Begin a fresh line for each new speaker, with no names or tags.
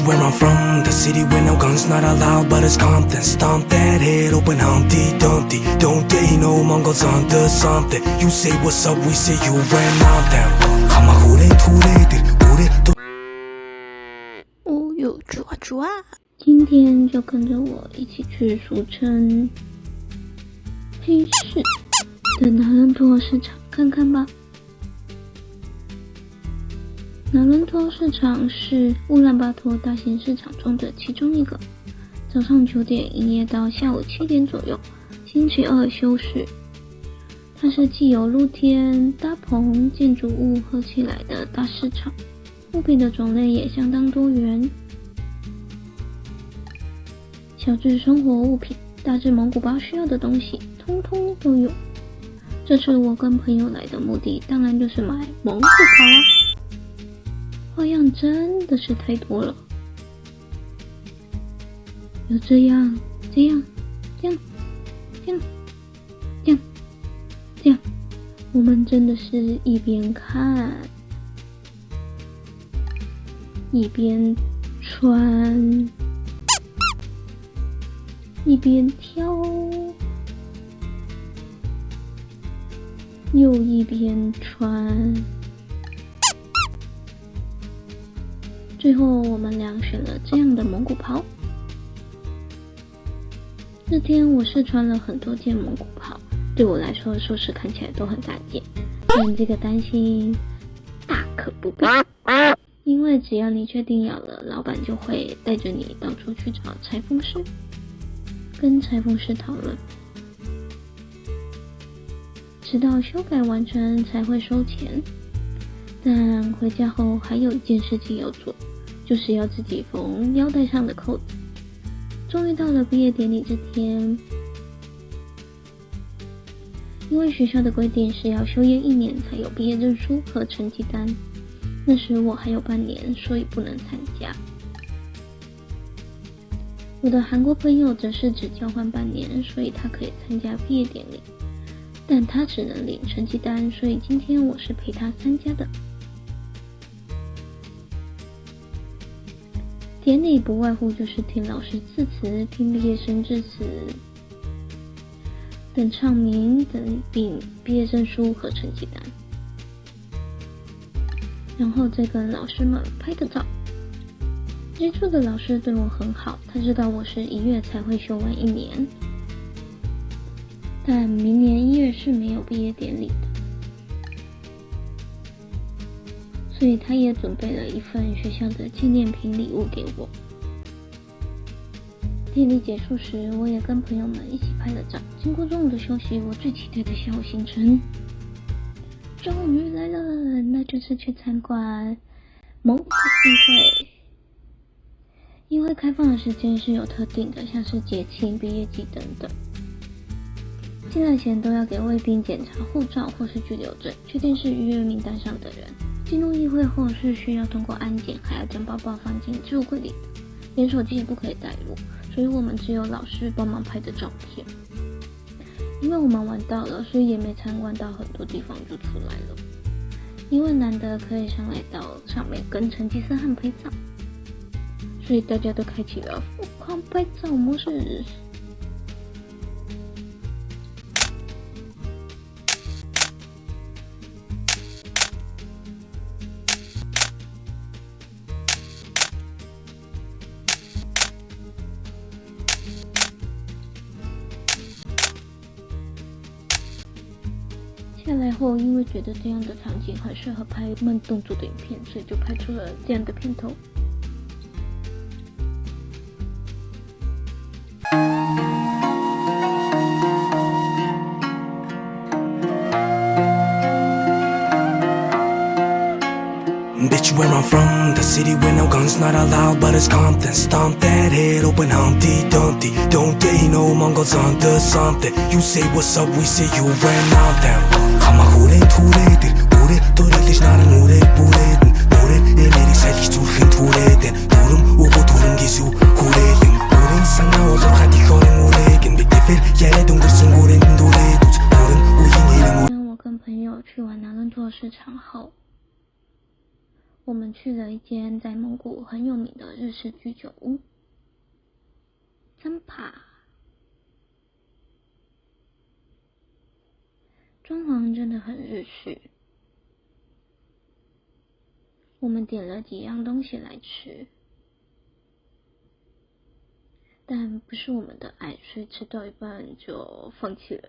Bitch, where I'm from, the city where no guns not allowed, but it's Compton. Stomp that head, open Humpty Dumpty. Don't they know Mongols onto something? You say what's up, we say you ran out them. 가마 후레 투레들 우레 또
有抓抓。
今天就跟着我一起去俗称黑市的拿伦托市场看看吧。拿伦托市场是乌兰巴托大型市场中的其中一个，早上9点营业到下午7点左右，星期二休市。它是既有露天、搭棚、建筑物合起来的大市场，物品的种类也相当多元，小至生活物品，大至蒙古包需要的东西，通通都有。这次我跟朋友来的目的，当然就是买蒙古包啊，花样真的是太多了，有这样、这样、这样、这样、这样、这样，我们真的是一边看，一边穿，一边挑，又一边穿。最后我们俩选了这样的蒙古袍。这天我试穿了很多件蒙古袍，对我来说收拾看起来都很大件，但这个担心大可不必，因为只要你确定要了，老板就会带着你到处去找裁缝师，跟裁缝师讨论，直到修改完成才会收钱。但回家后还有一件事情要做，就是要自己缝腰带上的扣子。终于到了毕业典礼这天，因为学校的规定是要修业1年才有毕业证书和成绩单，那时我还有半年，所以不能参加。我的韩国朋友则是只交换半年，所以他可以参加毕业典礼，但他只能领成绩单，所以今天我是陪他参加的。典礼不外乎就是听老师致辞，听毕业生致辞，等唱名，等领毕业证书和成绩单，然后再跟老师们拍个照。接触的老师对我很好，他知道我是1月才会修完1年，但明年1月是没有毕业典礼的，所以他也准备了一份学校的纪念品礼物给我。典礼结束时，我也跟朋友们一起拍了照。经过中午的休息，我最期待的下午行程终于来了，那就是去参观蒙古议会。因为开放的时间是有特定的，像是节庆、毕业季等等。进来前都要给卫兵检查护照或是居留证，确定是预约名单上的人。进入议会后是需要通过安检，还要将包包放进置物柜里的，连手机也不可以带入，所以我们只有老师帮忙拍的照片。因为我们晚到了，所以也没参观到很多地方就出来了。因为难得可以上来到上面跟成吉思汗拍照，所以大家都开启了疯狂拍照模式。下来后，因为觉得这样的场景很适合拍慢动作的影片，所以就拍出了这样的片头。
Bitch, where I'm from, the city where no guns not allowed, but it's Compton. Stomp that head, open Humpty Dumpty. Don't they know Mongols onto something? You say what's up, we say you ran out them. 가마 후레 투레들 우레 또래들 나는 우레 뿌레든 노래 내리 살기 둘힌 투레든 두름 오고 두름 기수 후레든 우린 상나오고 가디 거는 우레긴 빅디필 예래 동글승 우레는 도레도 우른 우인 이름
我跟朋友去完拿伦托市场后，我们去了一间在蒙古很有名的日式居酒屋，真怕。装潢真的很日式。我们点了几样东西来吃，但不是我们的爱，所以吃到一半就放弃了。